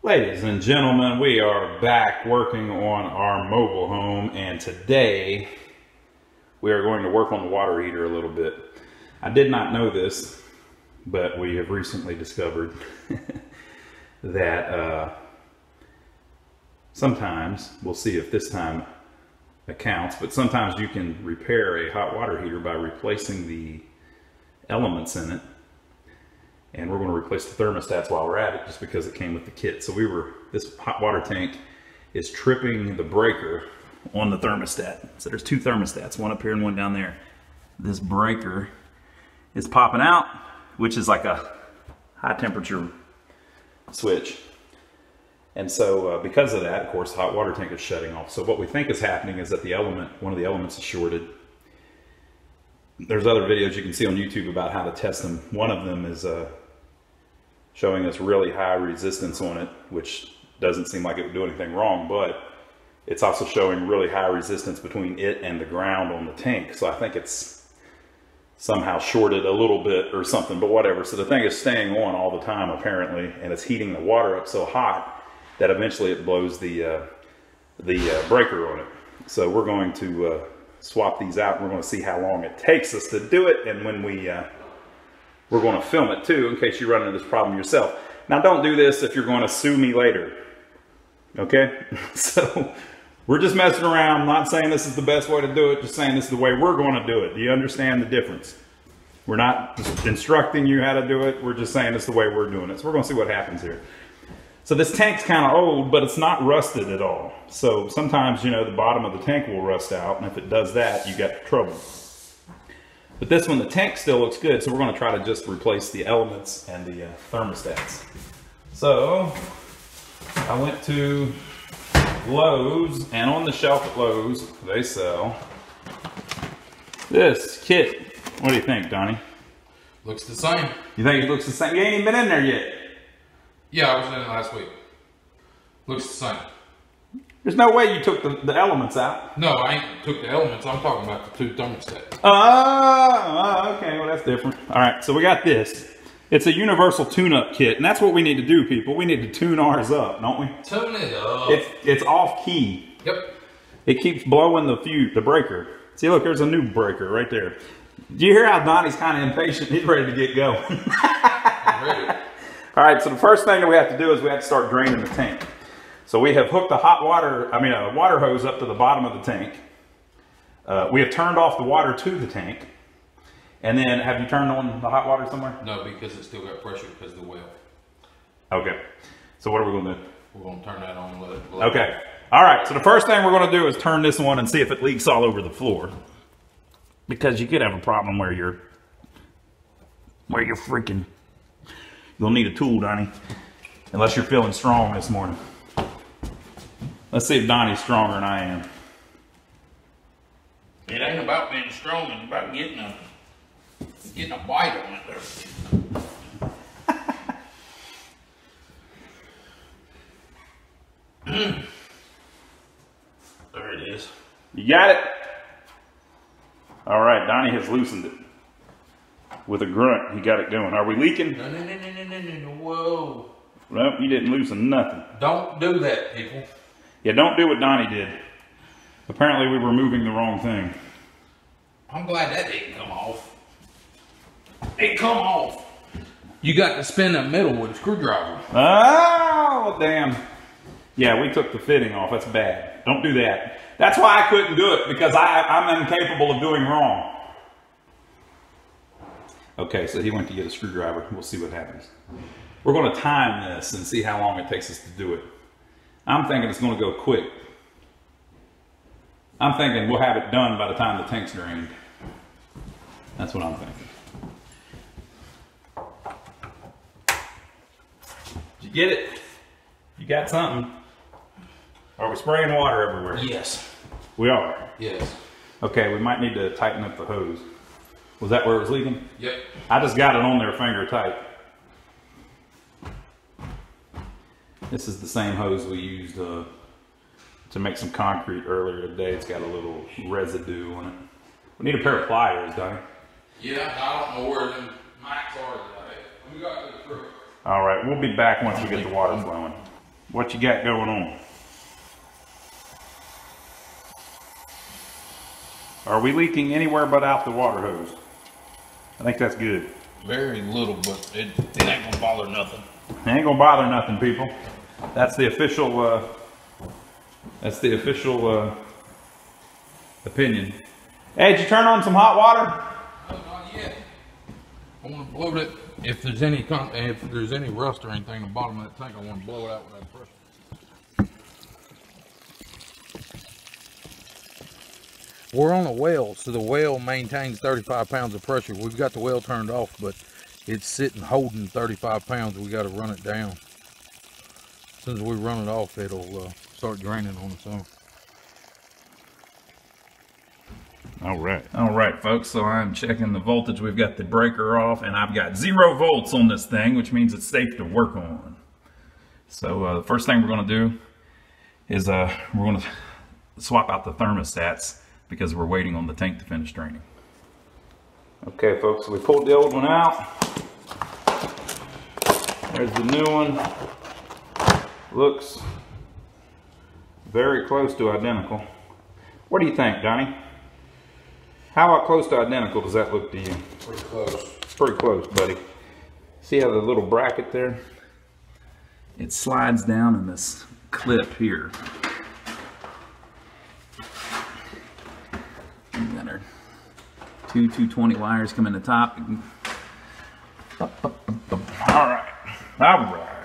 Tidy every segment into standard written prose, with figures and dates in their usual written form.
Ladies and gentlemen, we are back working on our mobile home, and today we are going to work on the water heater a little bit. I did not know this, but we have recently discovered that sometimes, we'll see if this time accounts, but sometimes you can repair a hot water heater by replacing the elements in it. And we're going to replace the thermostats while we're at it, just because it came with the kit. So this hot water tank is tripping the breaker on the thermostat. So there's two thermostats, one up here and one down there. This breaker is popping out, which is like a high temperature switch. And so because of that, of course, the hot water tank is shutting off. So what we think is happening is that one of the elements is shorted. There's other videos you can see on YouTube about how to test them. One of them is showing us really high resistance on it, which doesn't seem like it would do anything wrong, but it's also showing really high resistance between it and the ground on the tank. So I think it's somehow shorted a little bit or something, but whatever. So the thing is staying on all the time apparently, and it's heating the water up so hot that eventually it blows the breaker on it. So we're going to swap these out, and we're going to see how long it takes us to do it, and when we're going to film it too, in case you run into this problem yourself. Now don't do this if you're going to sue me later, okay? So we're just messing around, not saying this is the best way to do it, just saying this is the way we're going to do it. Do you understand the difference? We're not just instructing you how to do it, we're just saying this is the way we're doing it. So we're going to see what happens here. So this tank's kind of old, but it's not rusted at all. So sometimes, you know, the bottom of the tank will rust out, and if it does that, you got trouble. But this one, the tank still looks good, so we're going to try to just replace the elements and the thermostats. So I went to Lowe's, and on the shelf at Lowe's, they sell this kit. What do you think, Donnie? Looks the same. You think it looks the same? You ain't even been in there yet. Yeah, I was in it last week. Looks the same. There's no way you took the elements out. No, I ain't took the elements. I'm talking about the two thermostats. Okay, well that's different. All right, so we got this. It's a universal tune-up kit, and that's what we need to do, people. We need to tune ours up, don't we? Tune it up. It's off key. Yep. It keeps blowing the breaker. See, look, there's a new breaker right there. Do you hear how Donnie's kind of impatient? He's ready to get going. I'm ready. All right, so the first thing that we have to do is we have to start draining the tank. So we have hooked a water hose up to the bottom of the tank. We have turned off the water to the tank. And then, have you turned on the hot water somewhere? No, because it's still got pressure because of the well. Okay. So what are we going to do? We're going to turn that on and let it blow. Okay. All right, so the first thing we're going to do is turn this on and see if it leaks all over the floor. Because you could have a problem where you're freaking... You'll need a tool, Donnie. Unless you're feeling strong this morning. Let's see if Donnie's stronger than I am. It ain't about being strong, it's about getting a bite on it there. There it is. You got it? All right, Donnie has loosened it. With a grunt, he got it going. Are we leaking? No, whoa. Nope, you didn't loosen nothing. Don't do that, people. Yeah, don't do what Donnie did. Apparently we were moving the wrong thing. I'm glad that didn't come off. It come off. You got to spin the middle with a screwdriver. Oh, damn. Yeah, we took the fitting off. That's bad. Don't do that. That's why I couldn't do it, because I'm incapable of doing wrong. Okay, so he went to get a screwdriver. We'll see what happens. We're going to time this and see how long it takes us to do it. I'm thinking it's going to go quick. I'm thinking we'll have it done by the time the tank's drained. That's what I'm thinking. Did you get it? You got something? Are we spraying water everywhere? Yes. We are? Yes. Okay, we might need to tighten up the hose. Was that where it was leaking? Yep. I just got it on there finger tight. This is the same hose we used to make some concrete earlier today. It's got a little residue on it. We need a pair of pliers, Donnie. Yeah, I don't know where them mics are today. We got to the truck. All right, we'll be back once we get the water flowing. what you got going on. Are we leaking anywhere but out the water hose? I think that's good. Very little, but it ain't gonna bother nothing. It ain't gonna bother nothing, people. That's the official opinion. Hey, did you turn on some hot water? No, not yet. I want to blow it. If there's any rust or anything in the bottom of that tank, I want to blow it out with that pressure. We're on a well, so the well maintains 35 pounds of pressure. We've got the well turned off, but it's sitting holding 35 pounds. We got to run it down. As soon as we run it off, it'll start draining on its own. All right, folks. So I'm checking the voltage. We've got the breaker off, and I've got 0 volts on this thing, which means it's safe to work on. So the first thing we're going to do is we're going to swap out the thermostats because we're waiting on the tank to finish draining. Okay, folks. So we pulled the old one out. There's the new one. Looks very close to identical. What do you think, Donnie? How close to identical does that look to you? Pretty close. It's pretty close, buddy. See how the little bracket there? It slides down in this clip here. We got our two 220 wires coming to the top. All right.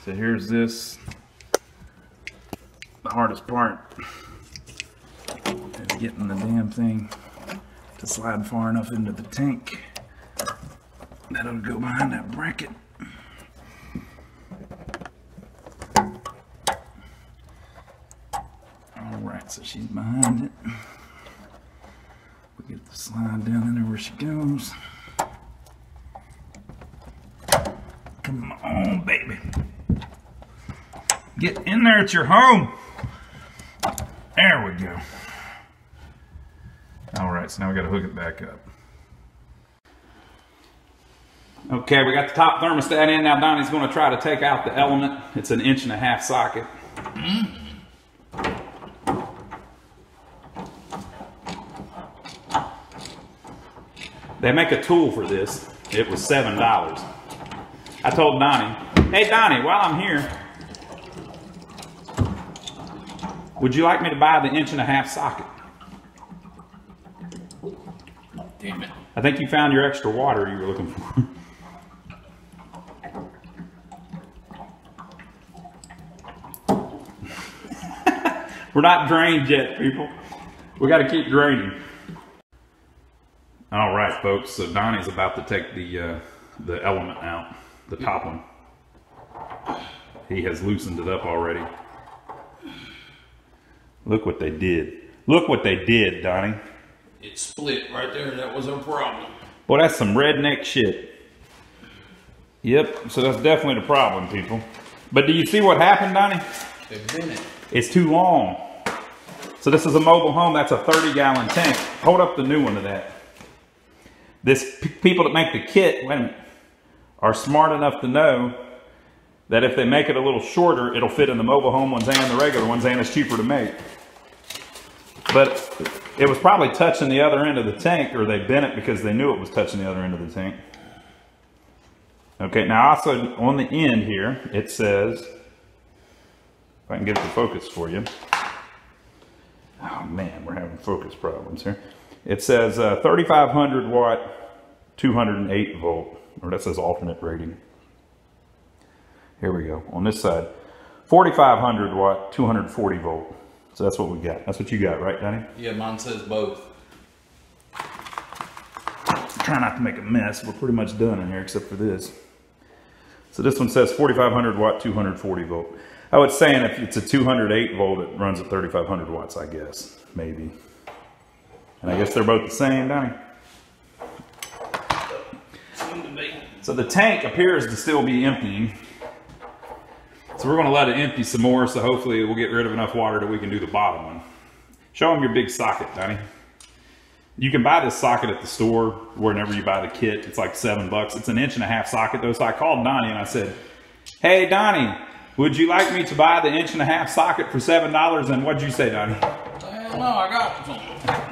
So here's this. The hardest part is getting the damn thing to slide far enough into the tank that it'll go behind that bracket. Alright, so she's behind it. We get the slide down in there where she goes. Come on, baby. Get in there, it's your home. There we go. All right, so now we got to hook it back up. Okay, we got the top thermostat in. Now Donnie's going to try to take out the element. It's an 1.5 inch socket. They make a tool for this. It was $7. I told Donnie, hey Donnie, while I'm here, would you like me to buy the 1.5 inch socket? Damn it. I think you found your extra water you were looking for. We're not drained yet, people. We got to keep draining. All right, folks. So Donnie's about to take the element out, the top one. He has loosened it up already. Look what they did. Look what they did, Donnie. It split right there. That was our problem. Boy, that's some redneck shit. Yep, so that's definitely the problem, people. But do you see what happened, Donnie? They bent it. It's too long. So this is a mobile home. That's a 30-gallon tank. Hold up the new one to that. People that make the kit, wait a minute, are smart enough to know that if they make it a little shorter, it'll fit in the mobile home ones and the regular ones, and it's cheaper to make. But it was probably touching the other end of the tank, or they bent it because they knew it was touching the other end of the tank. Okay, now also on the end here, it says, if I can get it to focus for you. Oh man, we're having focus problems here. It says 3,500 watt, 208 volt, or that says alternate rating. Here we go, on this side, 4,500 watt, 240 volt. So that's what we got. That's what you got, right, Donnie? Yeah, mine says both. Try not to make a mess. We're pretty much done in here except for this. So this one says 4,500 watt, 240 volt. Oh, it's saying if it's a 208 volt, it runs at 3,500 watts, I guess. Maybe. And I guess they're both the same, Donnie? So the tank appears to still be emptying. So we're going to let it empty some more, so hopefully we'll get rid of enough water that we can do the bottom one. Show them your big socket, Donnie. You can buy this socket at the store whenever you buy the kit. It's like $7. It's an 1.5 inch socket though. So I called Donnie and I said, hey Donnie, Would you like me to buy the 1.5-inch socket for $7? And what'd you say, Donnie? Hell no, I got some.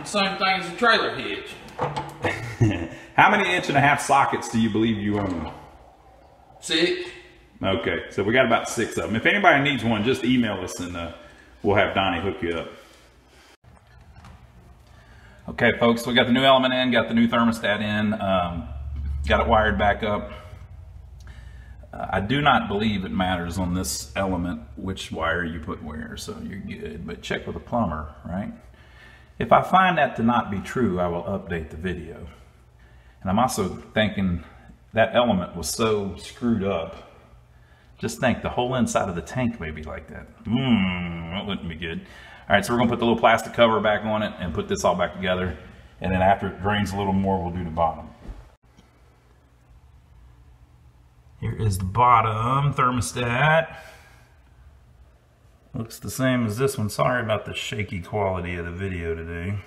Same thing as a trailer hitch. How many 1.5-inch sockets do you believe you own? 6. Okay, so we got about 6 of them. If anybody needs one, just email us and we'll have Donnie hook you up. Okay, folks, we got the new element in, got the new thermostat in, got it wired back up. I do not believe it matters on this element which wire you put where, so you're good. But check with a plumber, right? If I find that to not be true, I will update the video. And I'm also thinking that element was so screwed up. Just think the whole inside of the tank may be like that. That wouldn't be good. All right, so we're gonna put the little plastic cover back on it and put this all back together. And then after it drains a little more, we'll do the bottom. Here is the bottom thermostat. Looks the same as this one. Sorry about the shaky quality of the video today.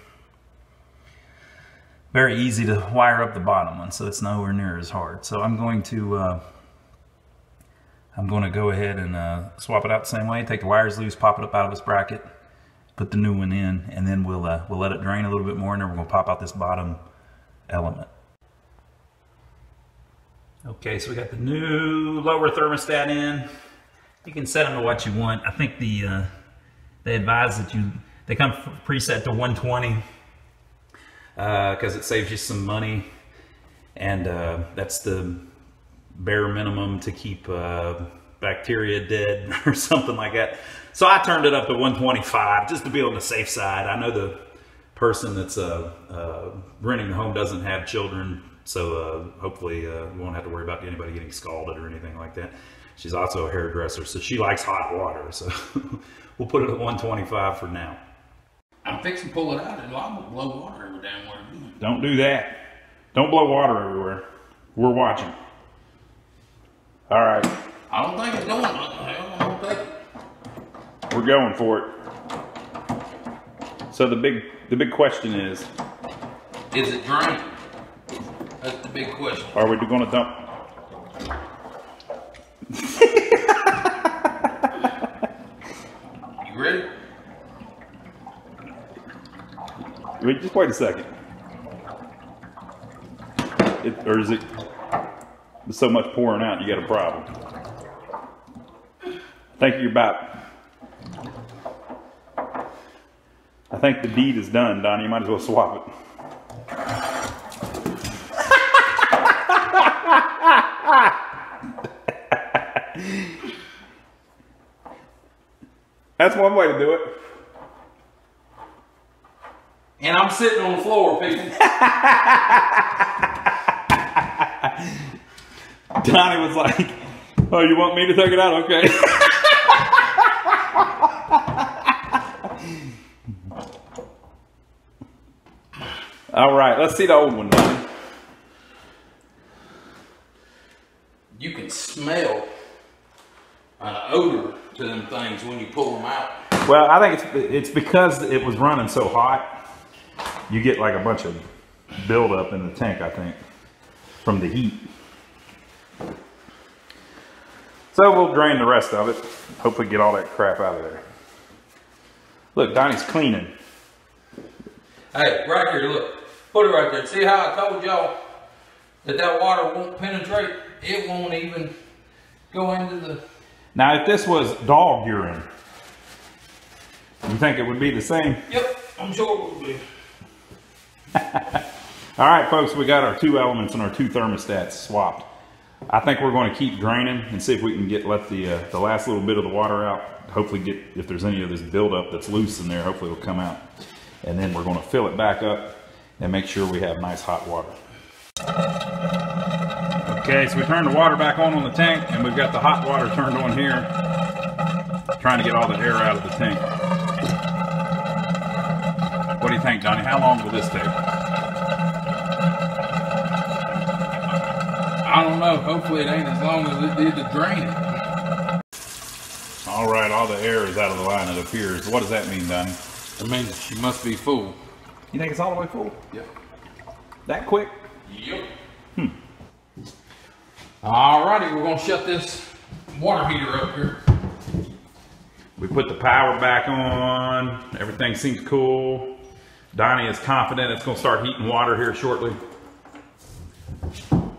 Very easy to wire up the bottom one, so it's nowhere near as hard. So I'm going to go ahead and swap it out the same way. Take the wires loose, pop it up out of this bracket, put the new one in, and then we'll let it drain a little bit more, and then we're gonna pop out this bottom element. Okay, so we got the new lower thermostat in. You can set them to what you want. I think they advise that they come preset to 120 because it saves you some money, and that's the bare minimum to keep bacteria dead or something like that. So I turned it up to 125 just to be on the safe side. I know the person that's renting the home doesn't have children, so hopefully we won't have to worry about anybody getting scalded or anything like that. She's also a hairdresser, so she likes hot water, so we'll put it at 125 for now. I'm fixing to pull it out and I'll blow water every damn where. Don't do that. Don't blow water everywhere. We're watching. All right. I don't think it's going. I don't think it. We're going for it. So the big question is it draining? That's the big question. Are we going to dump? You ready? Wait, just wait a second. Or is it so much pouring out you got a problem? I think you're about. I think the deed is done, Donnie. You might as well swap it. That's one way to do it. And I'm sitting on the floor, people. Donnie was like, "Oh, you want me to take it out? Okay." All right, let's see the old one, Donnie. You can smell an odor to them things when you pull them out. Well, I think it's because it was running so hot. You get like a bunch of buildup in the tank, I think, from the heat. So we'll drain the rest of it. Hopefully get all that crap out of there. Look, Donnie's cleaning. Hey, right here, look. Put it right there. See how I told y'all that water won't penetrate? It won't even go into the... Now, if this was dog urine, you think it would be the same? Yep, I'm sure it would be. All right, folks, we got our 2 elements and our 2 thermostats swapped. I think we're going to keep draining and see if we can let the last little bit of the water out. Hopefully get, if there's any of this buildup that's loose in there, hopefully it'll come out. And then we're going to fill it back up and make sure we have nice hot water. Okay, so we turned the water back on the tank, and we've got the hot water turned on here, trying to get all the air out of the tank. What do you think, Donnie? How long will this take? I don't know. Hopefully it ain't as long as it did to drain it. All right, all the air is out of the line, it appears. What does that mean, Donnie? It means she must be full. You think it's all the way full? Yep. That quick? Yep. Alrighty, we're gonna shut this water heater up here. We put the power back on. Everything seems cool. Donnie is confident it's going to start heating water here shortly.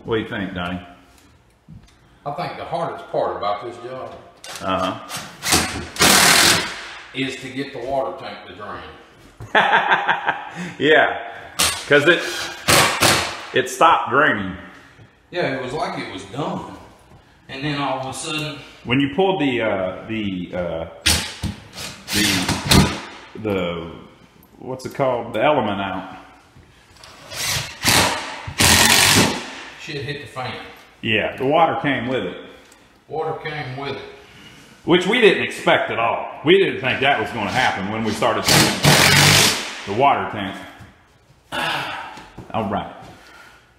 What do you think, Donnie? I think the hardest part about this job is to get the water tank to drain. Yeah, because it stopped draining. Yeah, it was like it was done, and then all of a sudden, when you pulled the what's it called, the element out, shit hit the fan. Yeah, the water came with it. Water came with it. Which we didn't expect at all. We didn't think that was going to happen when we started the water tank. All right.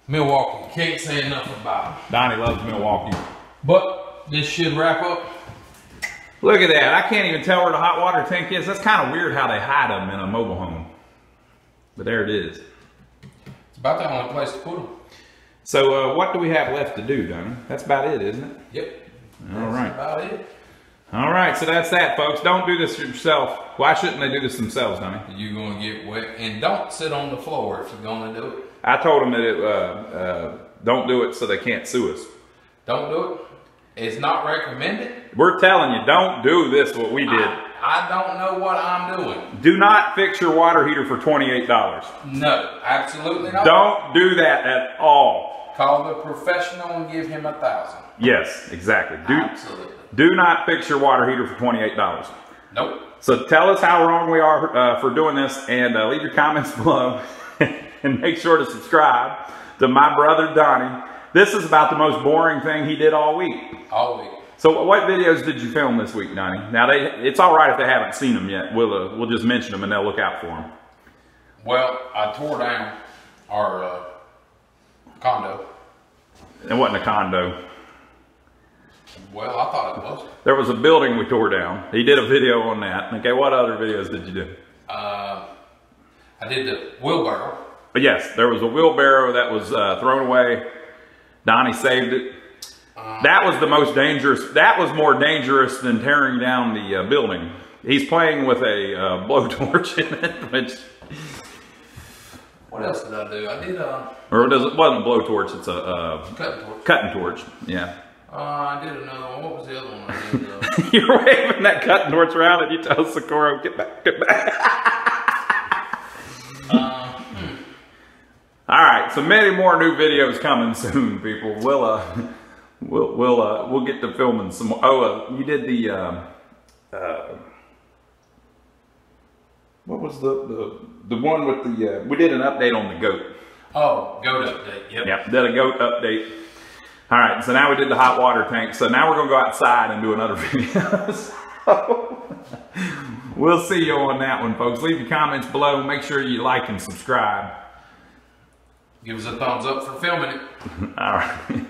Milwaukee, can't say enough about it. Donnie loves Milwaukee. But this should wrap up. Look at that. I can't even tell where the hot water tank is. That's kind of weird how they hide them in a mobile home. But there it is. It's about the only place to put them. So what do we have left to do, Donnie? That's about it, isn't it? Yep. All right. That's about it. All right, so that's that, folks. Don't do this yourself. Why shouldn't they do this themselves, Donnie? You're going to get wet. And don't sit on the floor if you're going to do it. I told them that don't do it so they can't sue us. Don't do it. It's not recommended. We're telling you, don't do this, what we did. I don't know what I'm doing. Do not fix your water heater for $28. No, absolutely not. Don't do that at all. Call the professional and give him $1,000. Yes, exactly. Absolutely. Do not fix your water heater for $28. Nope. So tell us how wrong we are for doing this, and leave your comments below. And make sure to subscribe to my brother Donnie. This is about the most boring thing he did all week. All week. So what videos did you film this week, Donnie? Now, it's all right if they haven't seen them yet. We'll just mention them and they'll look out for them. Well, I tore down our condo. It wasn't a condo. Well, I thought it was. There was a building we tore down. He did a video on that. Okay, what other videos did you do? I did the wheelbarrow. But yes, there was a wheelbarrow that was thrown away. Donnie saved it. That was the most dangerous. That was more dangerous than tearing down the building. He's playing with a blowtorch in it, which... What else did I do? I did Or it wasn't a blowtorch, it's a cutting torch. Cutting torch, yeah. I did another one. What was the other one I did? You're waving that cutting torch around and you tell Socorro, get back, get back. All right, so many more new videos coming soon, people. We'll get to filming some more. Oh, you did the what was the one with the we did an update on the goat. Oh, goat update. Yep. Yep, did a goat update. All right, so now we did the hot water tank. So now we're gonna go outside and do another video. So, we'll see you on that one, folks. Leave your comments below. Make sure you like and subscribe. Give us a thumbs up for filming it. All right.